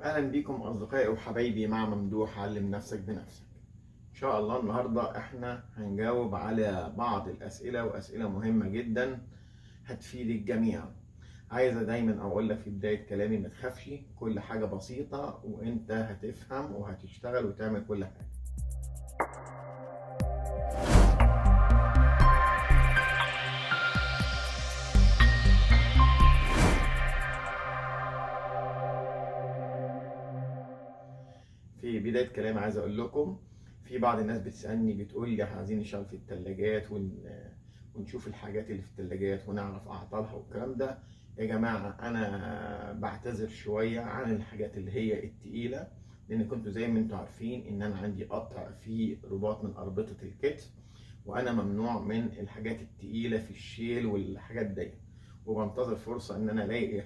اهلا بيكم اصدقائي وحبايبي مع ممدوح علم نفسك بنفسك. ان شاء الله النهارده احنا هنجاوب على بعض الاسئله واسئله مهمه جدا هتفيد الجميع. عايزه دايما اقول لك في بدايه كلامي ما تخافش، كل حاجه بسيطه وانت هتفهم وهتشتغل وتعمل كل حاجه. في بداية كلامي عايز أقول لكم، في بعض الناس بتسألني بتقول لي احنا عايزين نشتغل في الثلاجات ونشوف الحاجات اللي في الثلاجات ونعرف أعطالها والكلام ده. يا جماعة أنا بعتذر شوية عن الحاجات اللي هي التقيلة، لأن كنتوا زي ما انتوا عارفين إن أنا عندي قطع في رباط من أربطة الكتف، وأنا ممنوع من الحاجات التقيلة في الشيل والحاجات دي، وبنتظر فرصة إن أنا ألاقي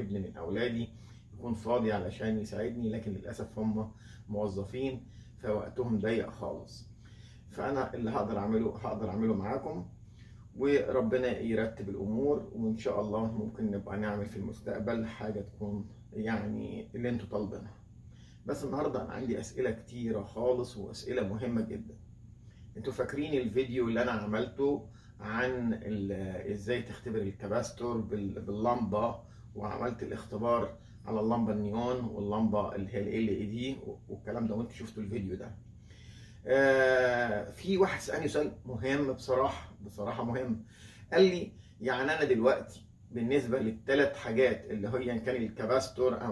ابن من أولادي يكون فاضي علشان يساعدني، لكن للأسف هم موظفين فوقتهم ضيق خالص. فأنا اللي هقدر أعمله معاكم، وربنا يرتب الأمور، وإن شاء الله ممكن نبقى نعمل في المستقبل حاجة تكون يعني اللي انتوا طالبينها. بس النهاردة أنا عندي أسئلة كتيرة خالص وأسئلة مهمة جدا. انتوا فاكرين الفيديو اللي أنا عملته عن إزاي تختبر الكباستور باللمبة، وعملت الاختبار على اللمبه النيون واللمبه اللي هي ال LED والكلام ده، وانتوا شفتوا الفيديو ده. في واحد سألني سؤال مهم، بصراحه مهم. قال لي يعني انا دلوقتي بالنسبه للثلاث حاجات اللي هي ان كان الكباستور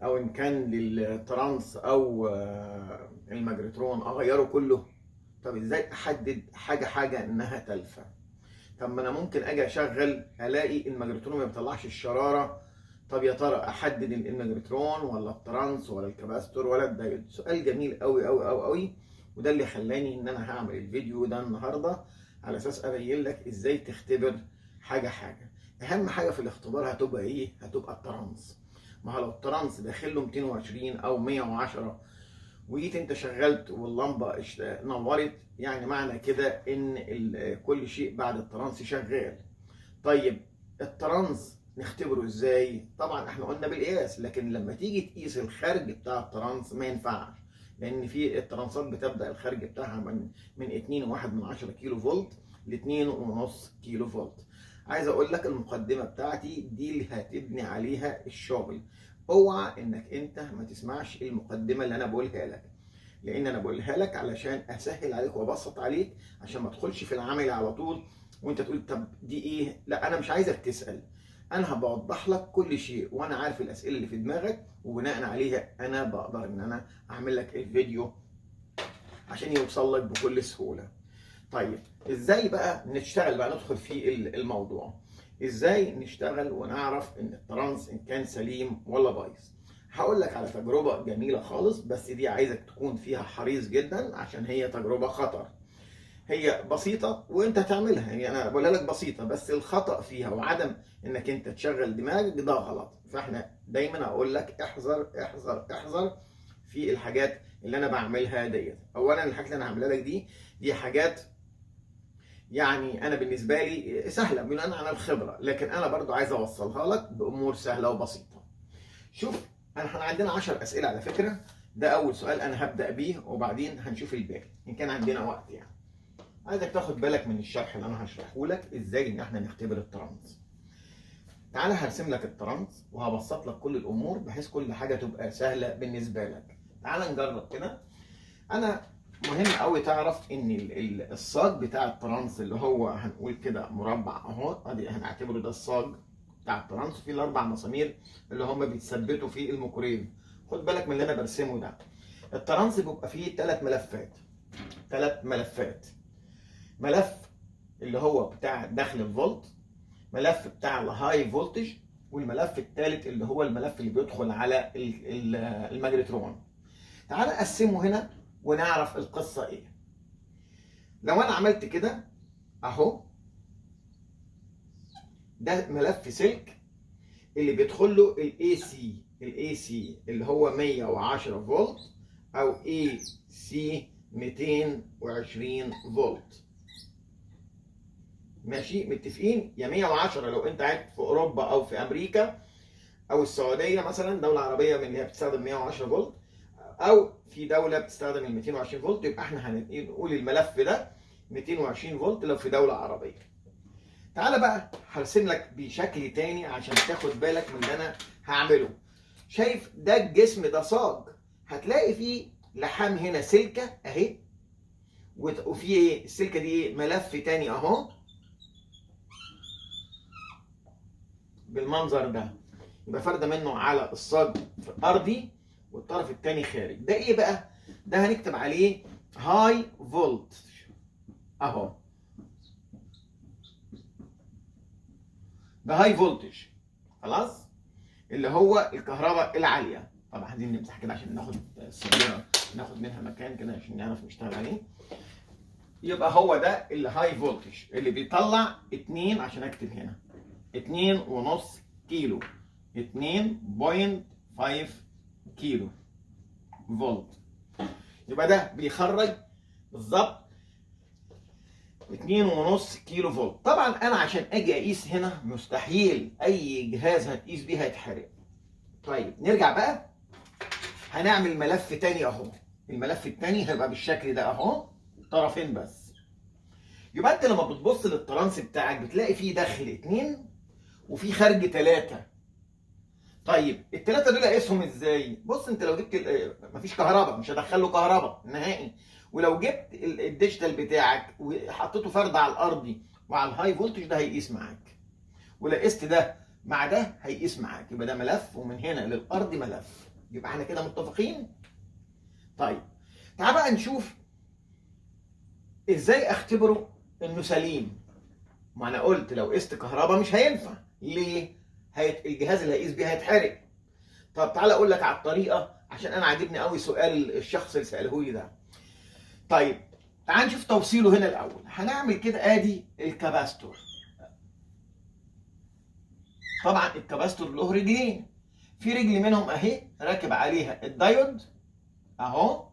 او ان كان للترانس او الماجنترون اغيره كله؟ طب ازاي احدد حاجه انها تلفه؟ طب ما انا ممكن اجي اشغل الاقي الماجنترون ما بيطلعش الشراره. طب يا ترى احدد الماجنترون ولا الترانس ولا الكباستور ولا الدايود؟ سؤال جميل قوي قوي قوي قوي، وده اللي خلاني ان انا هعمل الفيديو ده النهارده على اساس ابين لك ازاي تختبر حاجه. اهم حاجه في الاختبار هتبقى ايه؟ هتبقى الترانس. ما هو لو الترانس داخل له 220 او 110 وجيت انت شغلت واللمبه نورت، يعني معنى كده ان كل شيء بعد الترانس شغال. طيب الترانس نختبره ازاي؟ طبعا احنا قلنا بالقياس، لكن لما تيجي تقيس الخارج بتاع الترانس ما ينفعش، لان في الترانسات بتبدا الخارج بتاعها من 2.1 كيلو فولت ل 2.5 كيلو فولت. عايز اقول لك المقدمه بتاعتي دي اللي هتبني عليها الشغل. اوعى انك انت ما تسمعش المقدمه اللي انا بقولها لك، لان انا بقولها لك علشان اسهل عليك وابسط عليك، عشان ما تدخلش في العمل على طول وانت تقول طب دي ايه. لا، انا مش عايزك تسال، انا بوضح لك كل شيء، وانا عارف الاسئله اللي في دماغك، وبناء عليها انا بقدر ان انا اعمل لك الفيديو عشان يوصل لك بكل سهوله. طيب ازاي بقى نشتغل بقى، ندخل في الموضوع. ازاي نشتغل ونعرف ان الترانس ان كان سليم ولا بايظ؟ هقول لك على تجربة جميلة خالص، بس دي عايزك تكون فيها حريص جدا عشان هي تجربة خطر. هي بسيطة وانت تعملها، يعني انا بقولها لك بسيطة، بس الخطأ فيها وعدم انك انت تشغل دماغك ده غلط. فاحنا دايما اقول لك احذر احذر احذر في الحاجات اللي انا بعملها ديت. اولا الحاجات اللي انا هعملها لك دي حاجات يعني انا بالنسبه لي سهله بناء على الخبره، لكن انا برضو عايز اوصلها لك بامور سهله وبسيطه. شوف، احنا عندنا 10 اسئله على فكره، ده اول سؤال انا هبدا بيه، وبعدين هنشوف الباقي ان كان عندنا وقت يعني. عايزك تاخد بالك من الشرح اللي انا هشرحه لك ازاي ان احنا نختبر الترانس. تعالى هرسم لك الترانس وهبسط لك كل الامور بحيث كل حاجه تبقى سهله بالنسبه لك. تعالى نجرب كده. انا مهم قوي تعرف ان الصاج بتاع الترانس اللي هو هنقول كده مربع اهو، ادي هنعتبره ده الصاج بتاع الترانس، فيه الاربع مسامير اللي هم بيتثبتوا في الميكرويف. خد بالك من اللي انا برسمه ده. الترانس بيبقى فيه ثلاث ملفات. ملف اللي هو بتاع دخل الفولت، ملف بتاع الهاي فولتج، والملف الثالث اللي هو الملف اللي بيدخل على الماجنترون. تعال نقسمه هنا ونعرف القصة ايه. لو انا عملت كده اهو، ده ملف سلك اللي بيدخل له الاي سي اللي هو 110 فولت، او اي سي 220 فولت. ماشي، متفقين؟ يا 110 لو انت قاعد في اوروبا او في امريكا، او السعوديه مثلا دوله عربيه من اللي هي بتستخدم 110 فولت، او في دوله بتستخدم ال 220 فولت، يبقى احنا هنقول الملف ده 220 فولت لو في دوله عربيه. تعالى بقى هرسم لك بشكل تاني عشان تاخد بالك من اللي انا هعمله. شايف ده الجسم ده صاج، هتلاقي فيه لحام هنا سلكه اهي، وفي ايه السلكه دي ايه ملف تاني اهو بالمنظر ده، يبقى فرده منه على الصاج ارضي والطرف التاني خارج. ده ايه بقى؟ ده هنكتب عليه هاي فولت اهو، ده هاي فولتج خلاص، اللي هو الكهرباء العاليه. طبعا عايزين نمسح كده عشان ناخد السياره ناخد منها مكان كده عشان نعرف نشتغل عليه. يبقى هو ده الهاي فولتج اللي بيطلع 2، عشان اكتب هنا 2.5 كيلو، 2.5 كيلو فولت. يبقى ده بيخرج بالظبط 2.5 كيلو فولت. طبعا انا عشان اجي اقيس هنا مستحيل اي جهاز هتقيس بيه هيتحرق. طيب نرجع بقى، هنعمل ملف تاني اهو، الملف التاني هيبقى بالشكل ده اهو، طرفين بس. يبقى انت لما بتبص للترانس بتاعك بتلاقي فيه داخل 2 وفي خارج 3. طيب الثلاثه دول اقيسهم ازاي؟ بص انت لو جبت مفيش كهرباء مش هدخله كهرباء نهائي، ولو جبت الديجيتال بتاعك وحطيته فرد على الارضي وعلى الهاي فولتج ده هيقيس معاك، ولو قست ده مع ده هيقيس معاك، يبقى ده ملف ومن هنا للارض ملف. يبقى احنا كده متفقين؟ طيب تعال بقى نشوف ازاي اختبره انه سليم. ما انا قلت لو قست كهرباء مش هينفع، ليه؟ الجهاز اللي هيقيس بيه هيتحرق. طب تعالى اقول لك على الطريقه، عشان انا عاجبني قوي سؤال الشخص اللي ساله لي ده. طيب تعال نشوف توصيله هنا الاول. هنعمل كده، ادي الكاباستور. طبعا الكاباستور له رجلين، في رجل منهم اهي راكب عليها الدايود اهو،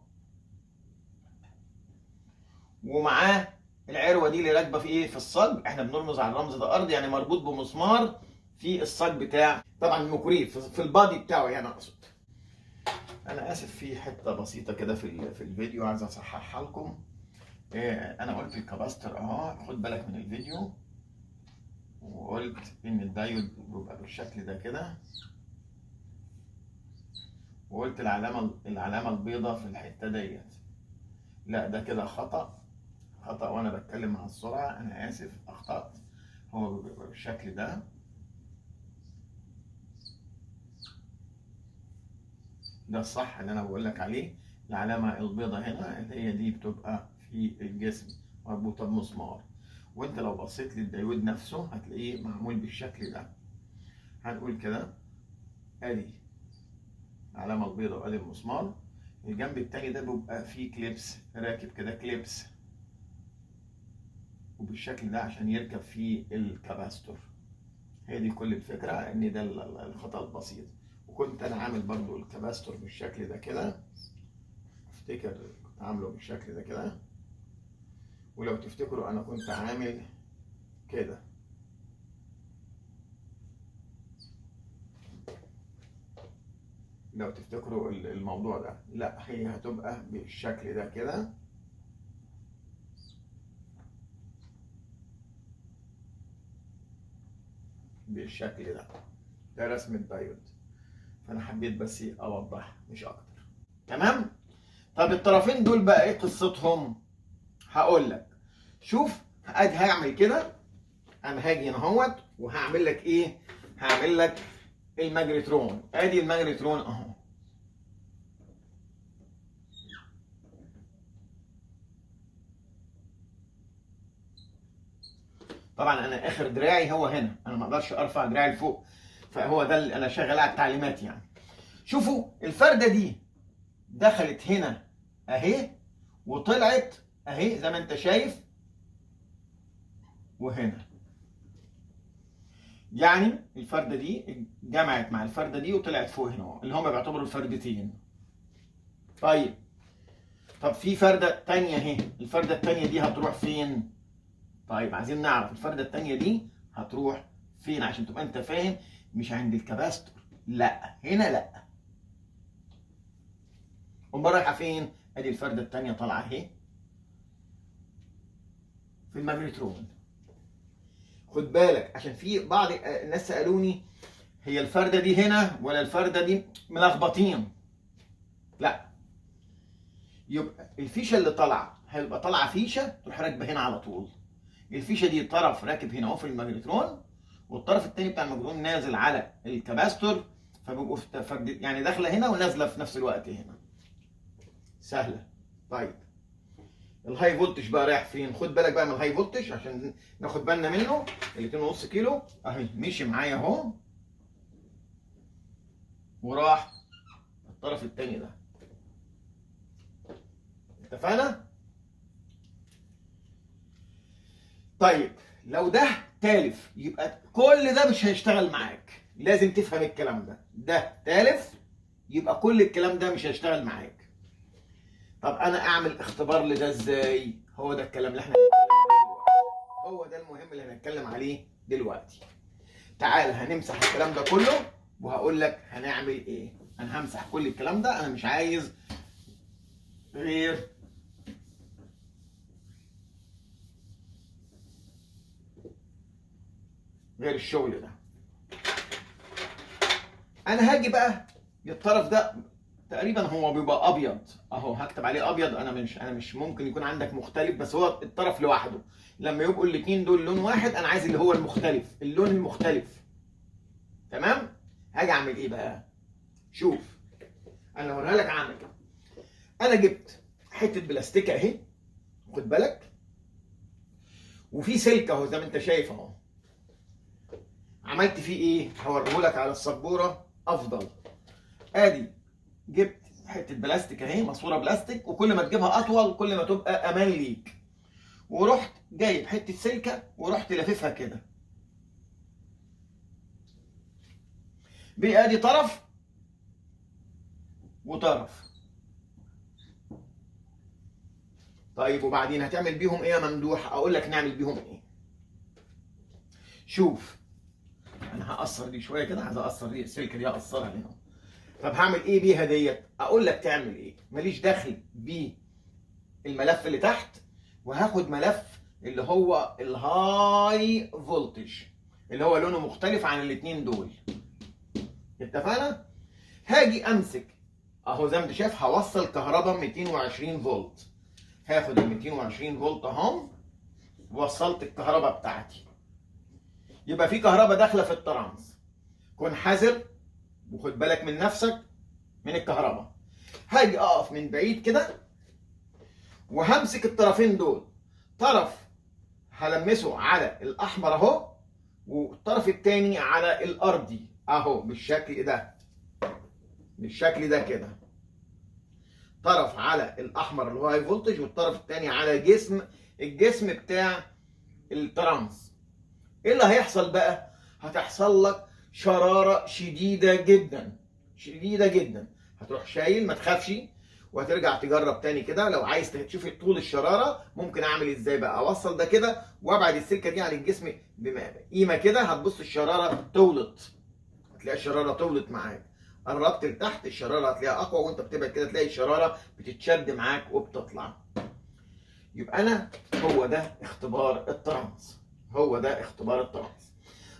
ومعاه العروه دي اللي راكبه في ايه؟ في الصاج. احنا بنرمز على الرمز ده ارض، يعني مربوط بمسمار في الصاج بتاع طبعا المكريف في البادي بتاعه يعني اقصد. انا اسف في حته بسيطه كده في الفيديو عايز اصححها لكم. انا قلت الكاباستور اهو، خد بالك من الفيديو، وقلت ان الدايود بيبقى بالشكل ده كده، وقلت العلامه البيضاء في الحته ديت. لا ده كده خطا وانا بتكلم مع السرعه، انا اسف اخطات. هو بيبقى بالشكل ده، ده الصح اللي انا بقول لك عليه. العلامه البيضاء هنا اللي هي دي بتبقى في الجسم مربوطه بمسمار، وانت لو بصيت للدايود نفسه هتلاقيه معمول بالشكل ده. هنقول كده ادي العلامه البيضاء وادي المسمار. الجنب التاني ده بيبقى فيه كليبس راكب كده، كليبس وبالشكل ده عشان يركب فيه الكاباستور. هي دي كل الفكره، ان ده الخطا البسيط. وكنت انا عامل برضو الكاباستور بالشكل ده كده، افتكر كنت عامله بالشكل ده كده، ولو تفتكروا انا كنت عامل كده. لو تفتكروا الموضوع ده، لا هي هتبقى بالشكل ده كده، بالشكل ده. ده رسم الدايود، فانا حبيت بس اوضح مش اكتر. تمام؟ طب الطرفين دول بقى ايه قصتهم؟ هقول لك. شوف ادي هعمل كده، انا هاجي هنا اهوت وهعمل لك ايه؟ هعمل لك الماجنترون. ادي الماجنترون اهو، طبعا انا اخر دراعي هو هنا، انا ما اقدرش ارفع دراعي لفوق، فهو ده اللي انا شغال على التعليمات يعني. شوفوا الفرده دي دخلت هنا اهي وطلعت اهي زي ما انت شايف، وهنا يعني الفرده دي جمعت مع الفرده دي وطلعت فوق هنا، اللي هم بيعتبروا الفردتين. طيب طب في فرده تانية اهي، الفرده التانية دي هتروح فين؟ طيب عايزين نعرف الفرده التانية دي هتروح فين عشان تبقى انت فاهم. مش عند الكاباستور، لا هنا لا. امال رايحه فين؟ ادي الفرده الثانيه طالعه اهي في الماجنترون. خد بالك عشان في بعض الناس سالوني هي الفرده دي هنا ولا الفرده دي، ملخبطين. لا، يبقى الفيشه اللي طالعه هيبقى طالعه فيشه تروح راكبه هنا على طول. الفيشه دي طرف راكب هنا اهو في الماجنترون، والطرف الثاني بتاع الماجنترون نازل على الكباستور، فبيبقوا يعني داخله هنا ونازله في نفس الوقت هنا. سهله. طيب الهاي فولتج بقى رايح فين؟ خد بالك بقى من الهاي فولتج عشان ناخد بالنا منه. ال 2.5 كيلو اهي مشي معايا اهو وراح الطرف الثاني ده. اتفقنا؟ طيب لو ده تالف يبقى كل ده مش هيشتغل معاك، لازم تفهم الكلام ده. ده تالف يبقى كل الكلام ده مش هيشتغل معاك. طب انا اعمل اختبار لده ازاي؟ هو ده الكلام اللي احنا هنتكلم عليه دلوقتي. هو ده المهم اللي هنتكلم عليه دلوقتي. تعال هنمسح الكلام ده كله وهقول لك هنعمل ايه. انا همسح كل الكلام ده، انا مش عايز غير الشغل ده. انا هاجي بقى الطرف ده تقريبا هو بيبقى ابيض اهو، هكتب عليه ابيض. انا مش ممكن يكون عندك مختلف، بس هو الطرف لوحده. لما يبقوا الاثنين دول لون واحد انا عايز اللي هو المختلف، اللون المختلف. تمام؟ هاجي اعمل ايه بقى؟ شوف انا هوريها لك عامل كده. انا جبت حته بلاستيكه اهي، خد بالك، وفي سلك اهو زي ما انت شايف اهو. عملت فيه ايه؟ هوريه لك على السبوره افضل. ادي جبت حته بلاستيك اهي، ماسوره بلاستيك، وكل ما تجيبها اطول كل ما تبقى امان ليك. ورحت جايب حته سلكه ورحت لاففها كده. بادي طرف وطرف. طيب وبعدين هتعمل بيهم ايه يا ممدوح؟ اقول لك نعمل بيهم ايه. شوف انا هقصر دي شويه كده، عايز اقصر دي السلكه دي اقصرها هنا. طب هعمل ايه بيها ديت؟ اقول لك تعمل ايه، ماليش دخل بالملف اللي تحت، وهاخد ملف اللي هو الهاي فولتج اللي هو لونه مختلف عن الاثنين دول. اتفقنا؟ هاجي امسك اهو زي ما انت شايف، هوصل كهرباء 220 فولت. هاخد ال 220 فولت اهو، وصلت الكهرباء بتاعتي. يبقى في كهرباء داخله في الترانس. كن حذر وخد بالك من نفسك من الكهرباء. هاجي اقف من بعيد كده وهمسك الطرفين دول. طرف هلمسه على الاحمر اهو، والطرف الثاني على الارضي اهو بالشكل ده. بالشكل ده كده. طرف على الاحمر اللي هو هاي فولتج، والطرف الثاني على الجسم بتاع الترانس. ايه اللي هيحصل بقى؟ هتحصل لك شراره شديده جدا شديده جدا. هتروح شايل، ما تخافش، وهترجع تجرب تاني كده. لو عايز تشوف طول الشراره ممكن اعمل ازاي بقى. اوصل ده كده وابعد السلكه دي عن الجسم بقيمه كده، هتبص الشراره تولط. هتلاقي الشراره تولط معاك. قربت لتحت الشراره هتلاقيها اقوى، وانت بتبعد كده تلاقي الشراره بتتشد معاك وبتطلع. يبقى انا هو ده اختبار الترانس. هو ده اختبار الترانس.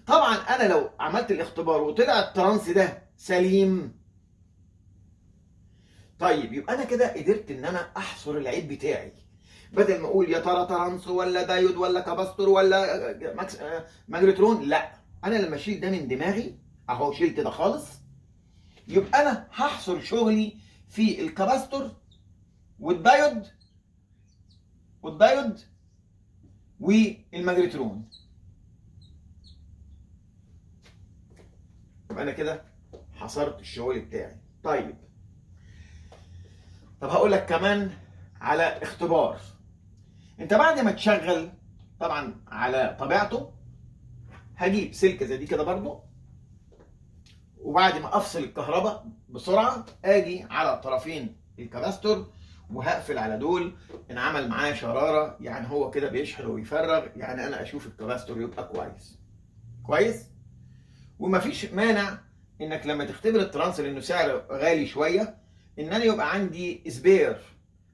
طبعا انا لو عملت الاختبار وطلع الترانس ده سليم، طيب يبقى انا كده قدرت ان انا احصر العيب بتاعي. بدل ما اقول يا ترى ترانس ولا دايود ولا كاباستور ولا ماجنترون، لا، انا لما اشيل ده من دماغي اهو، شلت ده خالص، يبقى انا هحصر شغلي في الكاباستور والدايود والماجنترون. يبقى انا كده حصرت الشغل بتاعي. طب هقول لك كمان على اختبار. انت بعد ما تشغل طبعا على طبيعته، هجيب سلكه زي دي كده برضو، وبعد ما افصل الكهرباء بسرعه اجي على طرفين الكباستور وهقفل على دول. ان عمل معاه شراره يعني هو كده بيشحن ويفرغ، يعني انا اشوف الكباستور يبقى كويس. ومفيش مانع انك لما تختبر الترانس لانه سعره غالي شويه، ان انا يبقى عندي سبير،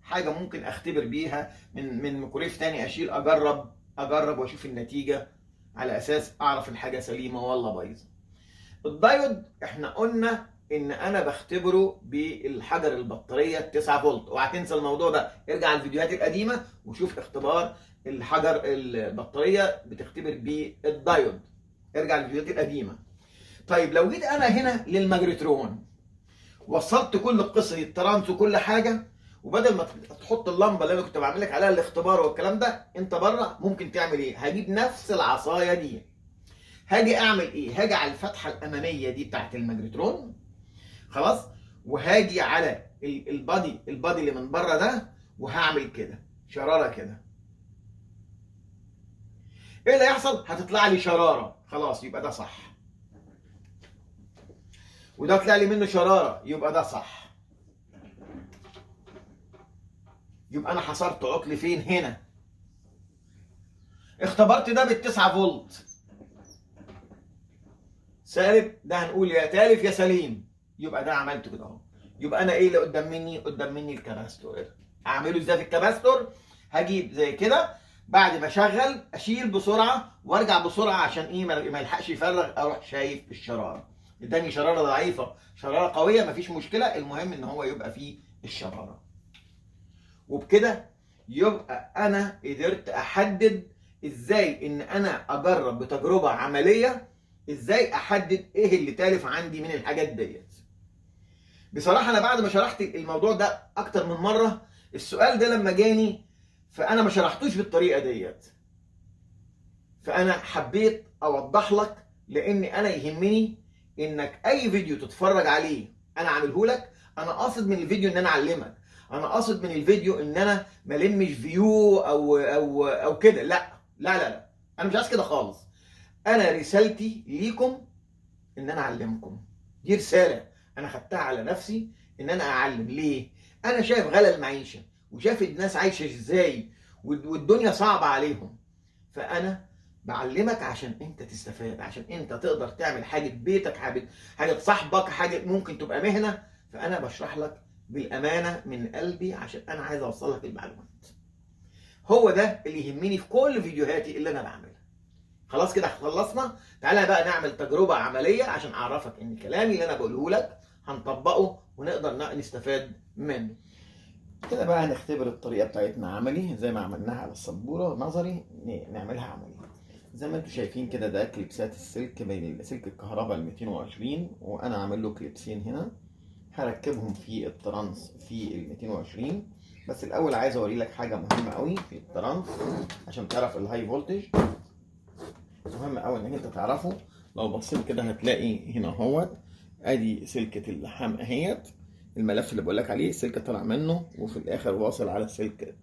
حاجه ممكن اختبر بيها من ميكرويف تاني، اشيل اجرب واشوف النتيجه، على اساس اعرف الحاجه سليمه ولا بايظه. الدايود احنا قلنا ان انا بختبره بالحجر البطاريه 9 فولت. اوعى تنسى الموضوع ده، ارجع الفيديوهات القديمه وشوف اختبار الحجر البطاريه بتختبر بالدايود، ارجع الفيديوهات القديمه. طيب لو جيت انا هنا للماجنترون، وصلت كل القصه الترانس وكل حاجه، وبدل ما تحط اللمبه اللي انا كنت بعمل لك عليها الاختبار والكلام ده، انت بره ممكن تعمل ايه؟ هجيب نفس العصايه دي، هاجي اعمل ايه؟ هاجي على الفتحه الاماميه دي بتاعت الماجنترون، خلاص، وهاجي على البادي اللي من بره ده، وهعمل كده شراره كده. ايه اللي هيحصل؟ هتطلع لي شراره، خلاص يبقى ده صح. وده طلع لي منه شراره، يبقى ده صح. يبقى انا حصرت عطل فين؟ هنا. اختبرت ده بال9 فولت سالب، ده هنقول يا تالف يا سليم، يبقى ده عملته كده اهو. يبقى انا ايه اللي قدام مني؟ قدام مني الكباستور. اعمله ازاي في الكباستور؟ هجيب زي كده، بعد ما اشغل اشيل بسرعه وارجع بسرعه، عشان ايه؟ ما يلحقش يفرغ، اروح شايف الشراره. اداني شراره ضعيفه، شراره قويه، مفيش مشكله، المهم ان هو يبقى فيه الشراره. وبكده يبقى انا قدرت احدد ازاي ان انا اجرب بتجربه عمليه، ازاي احدد ايه اللي تالف عندي من الحاجات ديت. بصراحه انا بعد ما شرحت الموضوع ده اكتر من مره، السؤال ده لما جاني فانا ما شرحتوش بالطريقه ديت، فانا حبيت اوضح لك، لان انا يهمني انك اي فيديو تتفرج عليه انا عامله لك، انا قاصد من الفيديو ان انا اعلمك، انا قاصد من الفيديو ان انا ما المش فيو او كده، لا لا لا لا، انا مش عايز كده خالص. انا رسالتي ليكم ان انا اعلمكم، دي رساله انا خدتها على نفسي، ان انا اعلم. ليه؟ انا شايف غلا المعيشه، وشايف الناس عايشه ازاي، والدنيا صعبه عليهم، فانا بعلمك عشان انت تستفاد، عشان انت تقدر تعمل حاجه بيتك، حاجه صاحبك، حاجه ممكن تبقى مهنه. فانا بشرح لك بالامانه من قلبي، عشان انا عايز اوصل لك المعلومات. هو ده اللي يهمني في كل فيديوهاتي اللي انا بعملها. خلاص كده خلصنا. تعالى بقى نعمل تجربه عمليه عشان اعرفك ان كلامي اللي انا بقوله لك هنطبقه ونقدر نستفاد منه. كده بقى هنختبر الطريقه بتاعتنا عملي، زي ما عملناها على السبوره نظري نعملها عملي. زي ما انتم شايفين كده، ده كليبسات السلك بين سلك الكهرباء ال 220، وانا عامل له كليبسين هنا، هركبهم في الترانس في ال 220. بس الاول عايز اوري لك حاجه مهمه قوي في الترانس عشان تعرف الهاي فولتج. مهم قوي انك انت تعرفه. لو بصيت كده هتلاقي هنا اهوت، ادي سلكه اللحام اهيت، الملف اللي بقول لك عليه السلك طالع منه، وفي الاخر واصل على السلك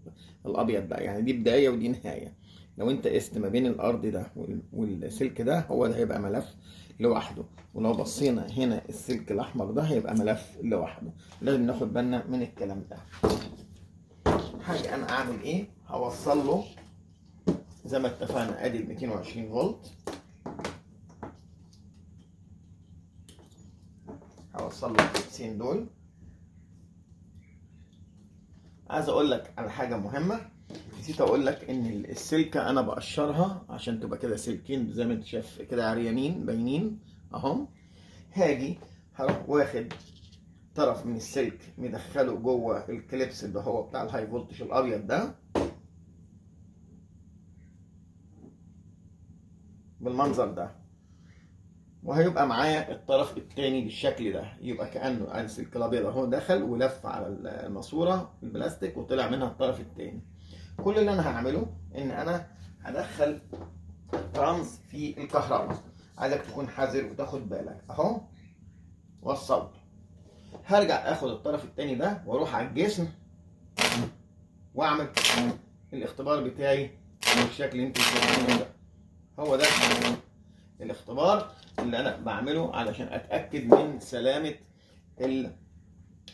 الابيض ده، يعني دي بدايه ودي نهايه. لو انت قست ما بين الارض ده والسلك ده، هو ده هيبقى ملف لوحده. ولو بصينا هنا السلك الاحمر ده هيبقى ملف لوحده. لازم ناخد بالنا من الكلام ده. حاجه انا اعمل ايه؟ هوصل له زي ما اتفقنا، ادي ال 220 فولت، هوصل له الكليبسين دول. عايز اقول لك على حاجه مهمه، نسيت اقول لك ان السلكه انا بقشرها عشان تبقى كده سلكين زي ما انت شايف كده عريانين باينين اهم. هاجي هروح واخد طرف من السلك مدخله جوه الكليبس اللي هو بتاع الهاي فولتج الابيض ده بالمنظر ده، وهيبقى معايا الطرف التاني بالشكل ده، يبقى كأنه السلك الابيض اهو دخل ولف على الماسوره البلاستيك وطلع منها الطرف التاني. كل اللي انا هعمله ان انا هدخل الترانس في الكهرباء. عايزك تكون حذر وتاخد بالك اهو، وصلت. هرجع اخد الطرف التاني ده واروح على الجسم واعمل الاختبار بتاعي بالشكل اللي انتوا شايفينه ده. هو ده الاختبار اللي انا بعمله علشان اتاكد من سلامه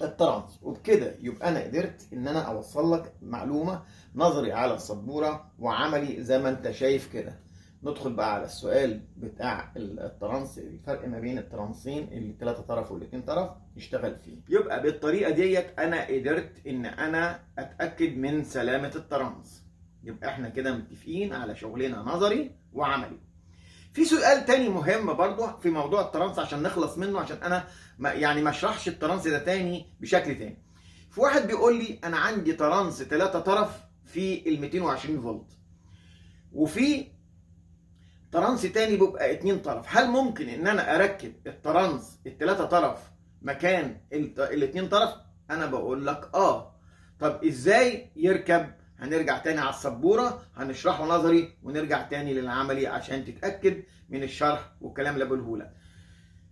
الترانس. وبكده يبقى انا قدرت ان انا اوصل لك معلومه نظري على السبوره وعملي زي ما انت شايف كده. ندخل بقى على السؤال بتاع الترانس، الفرق ما بين الترانسين اللي 3 طرف وال2 طرف يشتغل فيه. يبقى بالطريقه ديت انا قدرت ان انا اتاكد من سلامه الترانس. يبقى احنا كده متفقين على شغلنا نظري وعملي. في سؤال تاني مهم برضو في موضوع الترانس عشان نخلص منه، عشان انا ما اشرحش الترانس ده تاني بشكل تاني. في واحد بيقول لي انا عندي ترانس 3 طرف في ال 220 فولت، وفي ترانس تاني بيبقى 2 طرف. هل ممكن ان انا اركب الترانس ال3 طرف مكان ال2 طرف؟ انا بقول لك طب ازاي يركب؟ هنرجع تاني على السبوره، هنشرحه نظري ونرجع تاني للعملي عشان تتاكد من الشرح والكلام اللي بقوله لك.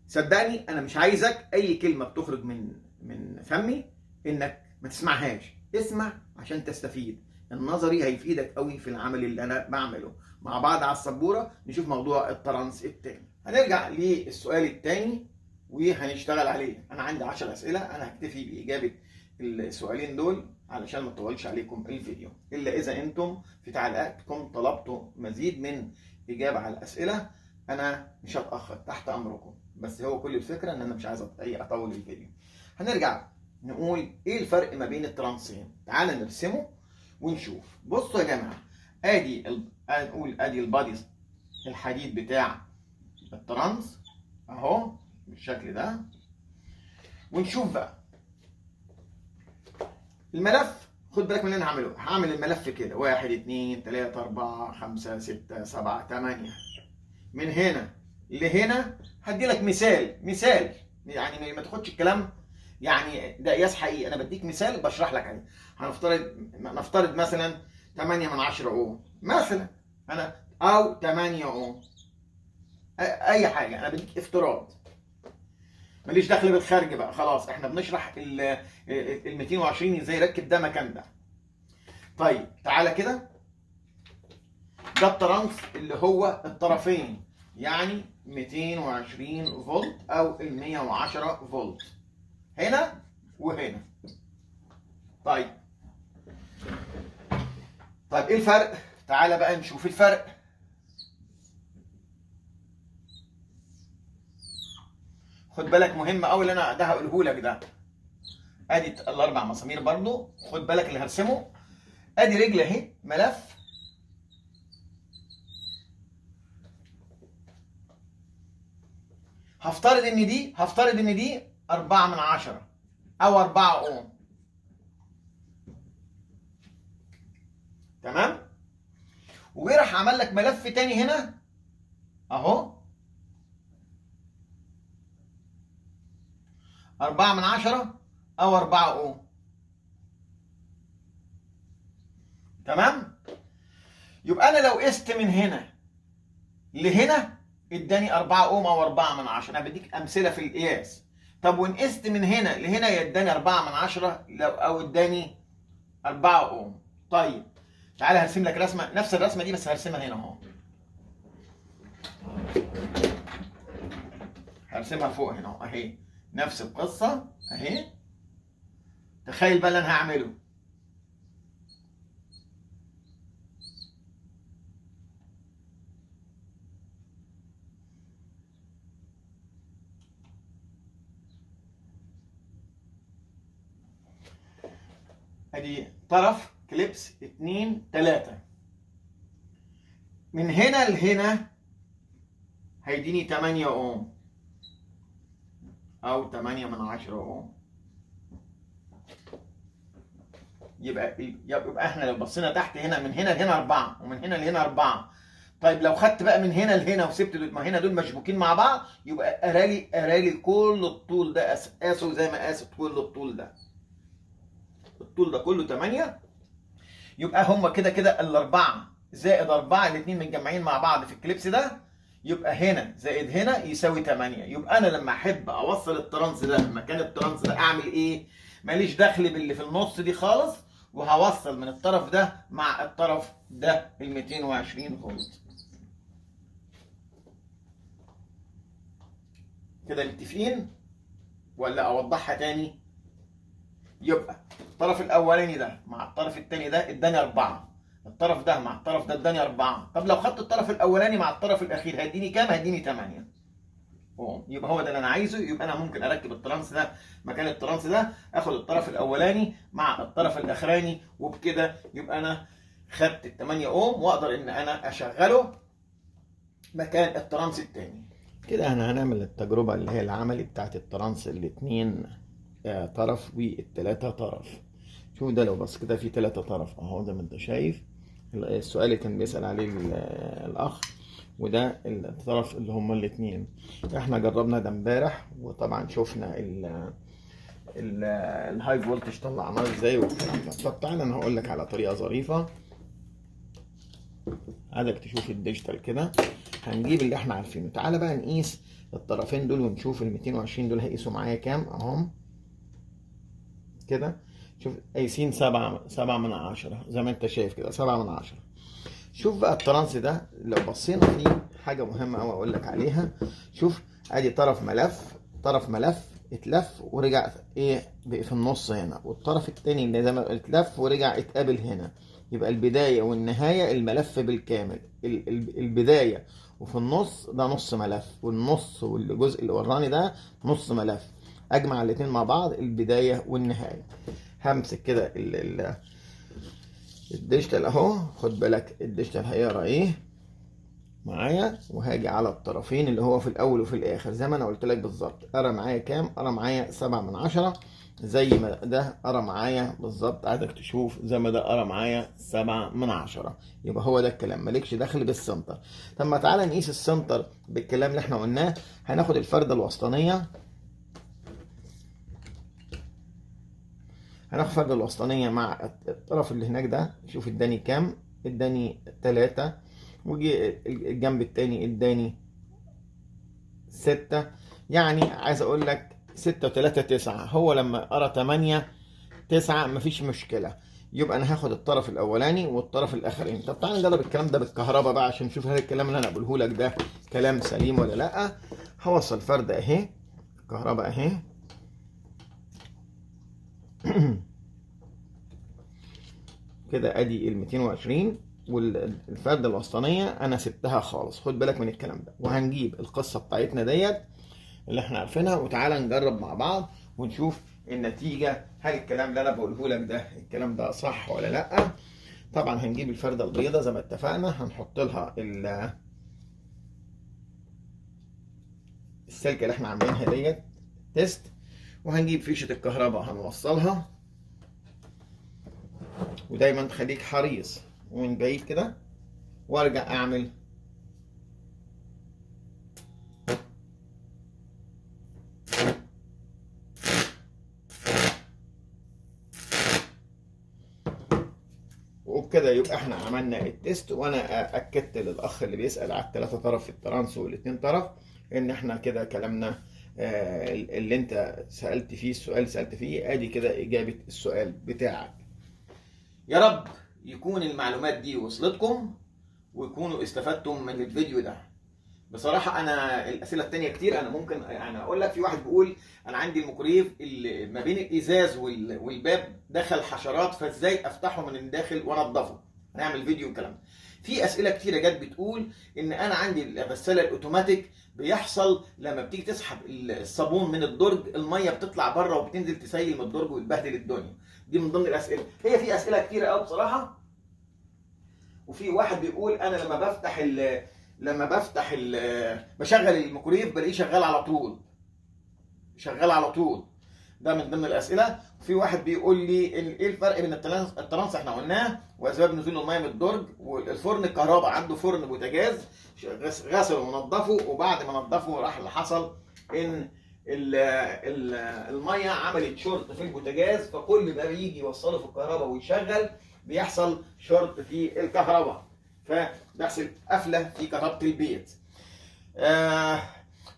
صدقني انا مش عايزك اي كلمه بتخرج من فمي انك ما تسمعهاش. اسمع عشان تستفيد. النظري هيفيدك قوي في العمل اللي انا بعمله. مع بعض على السبوره نشوف موضوع الترانس التاني. هنرجع للسؤال التاني وهنشتغل عليه. انا عندي 10 اسئله، انا هكتفي باجابه السؤالين دول علشان ما اطولش عليكم الفيديو، الا اذا انتم في تعليقاتكم طلبتوا مزيد من اجابه على الاسئله. انا مش هتاخر، تحت امركم. بس هو كل الفكره ان انا مش عايز اطول الفيديو. هنرجع نقول ايه الفرق ما بين الترانسين. تعال نرسمه ونشوف. بصوا يا جماعه، نقول ادي البادي الحديد بتاع الترانس اهو بالشكل ده. ونشوف بقى الملف. خد بالك من اللي انا هعمله. هعمل الملف كده 1 2 3 4 5 6 7 8. من هنا لهنا هدي لك مثال يعني ما تاخدش الكلام يعني ده قياس حقيقي. انا بديك مثال بشرح لك عليه. نفترض مثلا 8 من 10 اوم مثلا، انا او 8 اوم، اي حاجه. انا بديك افتراض، ماليش دخل بالخارج بقى. خلاص احنا بنشرح ال 220 ازاي يركب ده مكان ده. طيب تعالى كده، ده الترانس اللي هو الطرفين، يعني 220 فولت او ال 110 فولت هنا وهنا. طيب ايه الفرق؟ تعالى بقى نشوف الفرق. خد بالك مهم قوي اللي انا ده هقوله لك ده. ادي ال4 مسامير برضو، خد بالك اللي هرسمه. ادي رجل اهي ملف، هفترض ان دي 4 من 10 او 4 اوم. تمام؟ وراح عمل لك ملف تاني هنا اهو 4 من 10 او 4 اوم. تمام؟ يبقى انا لو قست من هنا لهنا اداني 4 اوم او 4 من 10. انا بديك امثله في القياس. طب وان قست من هنا لهنا يداني 4 من 10 او اداني 4 اوم. طيب تعالى هرسم لك رسمه نفس الرسمه دي، بس هرسمها هنا اهو. هرسمها فوق هنا اهو اهي، نفس القصه اهي. تخيل بقى اللي انا هعمله. ادي طرف كليبس 2 3. من هنا لهنا هيديني 8 اوم او 8 من 10 اوم. يبقى احنا لو بصينا تحت هنا، من هنا لهنا 4 ومن هنا لهنا 4. طيب لو خدت بقى من هنا لهنا وسبت ما هنا دول مشبوكين مع بعض، يبقى ارالي كل الطول ده قاسه زي ما قاس كل الطول ده. الطول ده كله 8. يبقى هم كده الاربعه زائد 4 الاثنين متجمعين مع بعض في الكليبس ده، يبقى هنا زائد هنا يساوي 8. يبقى انا لما احب اوصل الترانس ده مكان الترانس ده اعمل ايه؟ ماليش دخل باللي في النص دي خالص، وهوصل من الطرف ده مع الطرف ده ال 220 فولت. كده متفقين ولا اوضحها تاني؟ يبقى الطرف الاولاني ده مع الطرف الثاني ده اداني 4. الطرف ده مع الطرف ده اداني 4. طب لو خدت الطرف الاولاني مع الطرف الاخير هيديني كام؟ هيديني 8 اوم. يبقى هو ده اللي انا عايزه. يبقى انا ممكن اركب الترانس ده مكان الترانس ده، اخد الطرف الاولاني مع الطرف الاخراني، وبكده يبقى انا خدت ال 8 اوم واقدر ان انا اشغله مكان الترانس التاني. كده احنا هنعمل التجربة اللي هي العملي بتاعت الترانس الاتنين طرف والتلاتة طرف. شوف ده لو بس كده في 3 طرف اهو زي ما انت شايف. السؤال اللي كان بيسأل عليه الاخ، وده الطرف اللي هما الاتنين. احنا جربنا ده امبارح، وطبعا شفنا الهاي فولتج طلعناه ازاي والكلام ده. طب تعالى انا هقول لك على طريقة ظريفة. عايزك تشوف الديجيتال كده. هنجيب اللي احنا عارفينه. تعالى بقى نقيس الطرفين دول ونشوف ال 220 دول هيقيسوا معايا كام اهم كده. شوف قايسين 7/10 زي ما انت شايف كده، 7/10. شوف بقى الترانس ده لو بصينا فيه حاجة مهمة أوي أقول لك عليها. شوف ادي طرف ملف اتلف ورجع ايه بقى في النص هنا، والطرف التاني اللي زي ما اتلف ورجع اتقابل هنا. يبقى البداية والنهاية الملف بالكامل. البداية وفي النص ده نص ملف، والنص والجزء اللي وراني ده نص ملف. اجمع الاتنين مع بعض البداية والنهاية. همسك كده الديجيتال اهو. خد بالك الديجيتال هيقرا ايه معايا، وهاجي على الطرفين اللي هو في الاول وفي الاخر زي ما انا قلت لك بالظبط. قرا معايا كام؟ قرا معايا 7/10 زي ما ده قرا معايا بالظبط. عايزك تشوف زي ما ده قرا معايا 7/10. يبقى هو ده الكلام، مالكش دخل بالسنتر. طب ما تعالى نقيس السنتر بالكلام اللي احنا قلناه. هناخد الفردة الوسطانية. هناخد الفردة الوسطانية مع الطرف اللي هناك ده. شوف اداني كام؟ اداني 3. وجي الجنب التاني اداني 6. يعني عايز اقول لك 6 و3 9. هو لما قرا 8 9 مفيش مشكلة. يبقى انا هاخد الطرف الاولاني والطرف الاخراني. طب تعالى نجرب الكلام ده بالكهرباء بقى عشان نشوف هل الكلام اللي انا بقوله لك ده كلام سليم ولا لا. هوصل فردة اهي، الكهرباء اهي. كده ادي ال 220 والفردة الوسطانية انا سبتها خالص. خد بالك من الكلام ده. وهنجيب القصة بتاعتنا ديت اللي احنا عارفينها، وتعالى نجرب مع بعض ونشوف النتيجة. هل الكلام اللي انا بقوله لك ده الكلام ده صح ولا لا؟ طبعا هنجيب الفردة البيضاء زي ما اتفقنا، هنحط لها السلكة اللي احنا عاملينها ديت تيست، وهنجيب فيشة الكهرباء هنوصلها. ودايما تخليك حريص ومن بعيد كده، وارجع اعمل وبكده يبقى احنا عملنا التيست. وانا اكدت للاخ اللي بيسال على ال3 طرف في الترانس وال2 طرف ان احنا كده كلامنا اللي انت سالت فيه السؤال اللي سالت فيه ادي كده اجابه السؤال بتاعك. يا رب يكون المعلومات دي وصلتكم ويكونوا استفدتم من الفيديو ده. بصراحة أنا الأسئلة التانية كتير. أنا ممكن يعني أقول لك في واحد بيقول أنا عندي الميكرويف اللي ما بين الإزاز والباب دخل حشرات، فإزاي أفتحه من الداخل وأنضفه؟ هنعمل فيديو الكلام ده. في أسئلة كتيرة جت بتقول إن أنا عندي الغسالة الأوتوماتيك بيحصل لما بتيجي تسحب الصابون من الدرج المية بتطلع بره وبتنزل تسيل من الدرج وتبهدل الدنيا. دي من ضمن الأسئلة. هي في أسئلة كتيرة قوي بصراحة. وفي واحد بيقول أنا لما بفتح بشغل الميكرويف بلاقيه شغال على طول. ده من ضمن الاسئله. في واحد بيقول لي ايه الفرق بين الترانس احنا قلناه، واسباب نزول الميه من الدرج، والفرن الكهرباء عنده فرن بوتاجاز غسله ونضفه، وبعد ما نضفه راح اللي حصل ان الميه عملت شورت في البوتاجاز، فكل ما بيجي يوصله في الكهرباء ويشغل بيحصل شورت في الكهرباء، فبيحصل قفله في كهرباء البيت.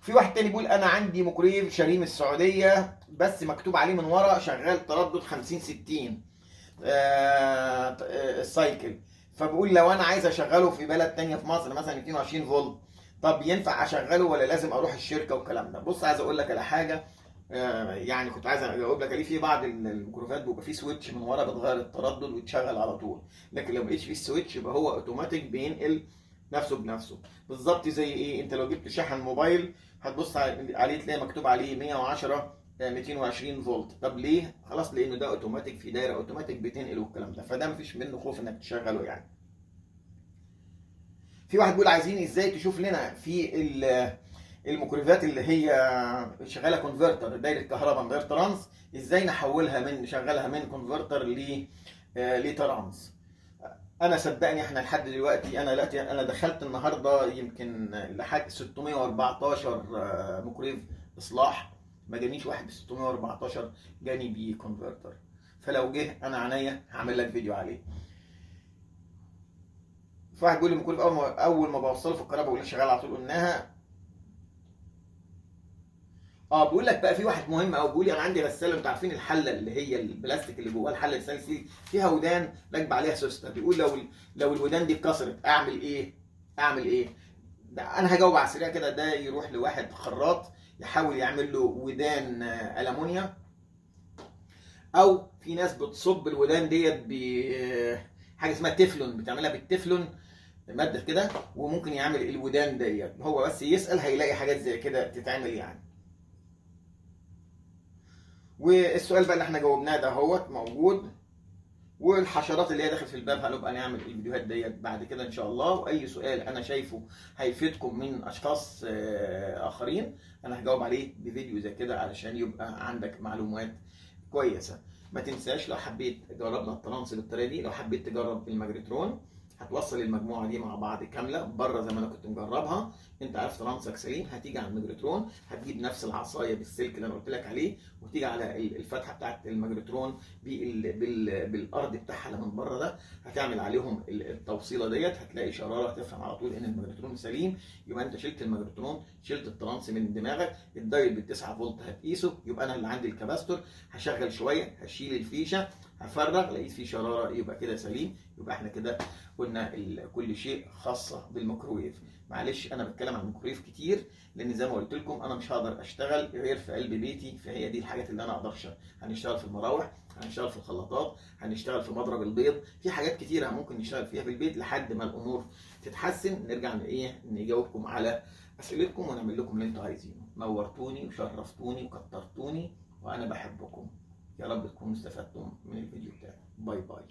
في واحد تاني بيقول انا عندي ميكرويف شاريه من السعوديه بس مكتوب عليه من ورا شغال تردد 50-60 السايكل، فبقول لو انا عايز اشغله في بلد تانية في مصر مثلا 22 فولت، طب ينفع اشغله ولا لازم اروح الشركه والكلام ده؟ بص عايز اقول لك على حاجه. يعني كنت عايز اجاوب لك عليه. في بعض الميكروفونات بيبقى فيه سويتش من ورا بتغير التردد وتشغل على طول، لكن لو ما لقيتش فيه السويتش يبقى هو اوتوماتيك بينقل نفسه بنفسه. بالظبط زي ايه؟ انت لو جبت شاحن موبايل هتبص عليه تلاقي مكتوب عليه 110 220 فولت. طب ليه؟ خلاص لانه ده اوتوماتيك، في دايره اوتوماتيك بتنقله الكلام ده، فده مفيش منه خوف انك تشغله يعني. في واحد بيقول عايزين ازاي تشوف لنا في الميكرويفات اللي هي شغاله كونفرتر دايره كهرباء من غير ترانس، ازاي نحولها من نشغلها من كونفرتر لترانس. انا صدقني احنا لحد دلوقتي انا دخلت النهارده يمكن لحد 614 ميكرويف اصلاح، ما جانيش واحد ب 614 جاني بيه كونفرتر. فلو جه انا عينيا هعمل لك فيديو عليه. في واحد بيقول لي الميكرويف اول ما بوصله في الكهرباء بقول شغال على طول، قلناها. بيقول لك بقى في واحد مهم قوي، بيقول لي انا عندي غساله، انتوا عارفين الحله اللي هي البلاستيك اللي جواها الحله الستانلس دي فيها ودان راكبه عليها سوسته، بيقول لو الودان دي اتكسرت اعمل ايه؟ اعمل ايه؟ ده انا هجاوب على السريع كده. ده يروح لواحد خراط يحاول يعمل له ودان المونيا، او في ناس بتصب الودان ديت ب حاجه اسمها تeflon، بتعملها بالتeflon ماده كده، وممكن يعمل الودان ديت. هو بس يسال هيلاقي حاجات زي كده تتعمل يعني. والسؤال بقى اللي احنا جاوبناه ده هو موجود، والحشرات اللي هي داخل في الباب هنبقى نعمل الفيديوهات ديت بعد كده ان شاء الله. واي سؤال انا شايفه هيفيدكم من اشخاص اخرين انا هجاوب عليه بفيديو زي كده علشان يبقى عندك معلومات كويسه. ما تنساش لو حبيت جربنا الترانس بالطريقه دي، لو حبيت تجرب الماجنترون هتوصل المجموعه دي مع بعض كامله بره زي ما انا كنت مجربها. انت عارف ترانسك سليم، هتيجي على الماجنترون هتجيب نفس العصايه بالسلك اللي انا قلت لك عليه، وتيجي على الفتحه بتاعت الماجنترون بالارض بتاعها اللي من بره ده، هتعمل عليهم التوصيله ديت، هتلاقي شراره هتفهم على طول ان الماجنترون سليم. يبقى انت شلت الماجنترون، شلت الترانس من دماغك. الدايت بال 9 فولت هتقيسه. يبقى انا اللي عندي الكباستور هشغل شويه، هشيل الفيشه، هفرغ، لقيت فيه شراره، يبقى كده سليم. يبقى احنا كده قلنا كل شيء خاصه بالميكروويف. معلش انا بتكلم عن الميكروويف كتير لان زي ما قلت لكم انا مش هقدر اشتغل غير في قلب بيتي، فهي دي الحاجات اللي انا اقدر اشتغل. هنشتغل في المراوح، هنشتغل في الخلاطات، هنشتغل في مضرب البيض، في حاجات كتيره ممكن نشتغل فيها في البيت لحد ما الامور تتحسن. نرجع نجاوبكم على اسئلتكم ونعمل لكم اللي انتوا عايزينه. نورتوني وشرفتوني وكترتوني وانا بحبكم. يا رب تكونوا استفدتم من الفيديو بتاعي. باي باي.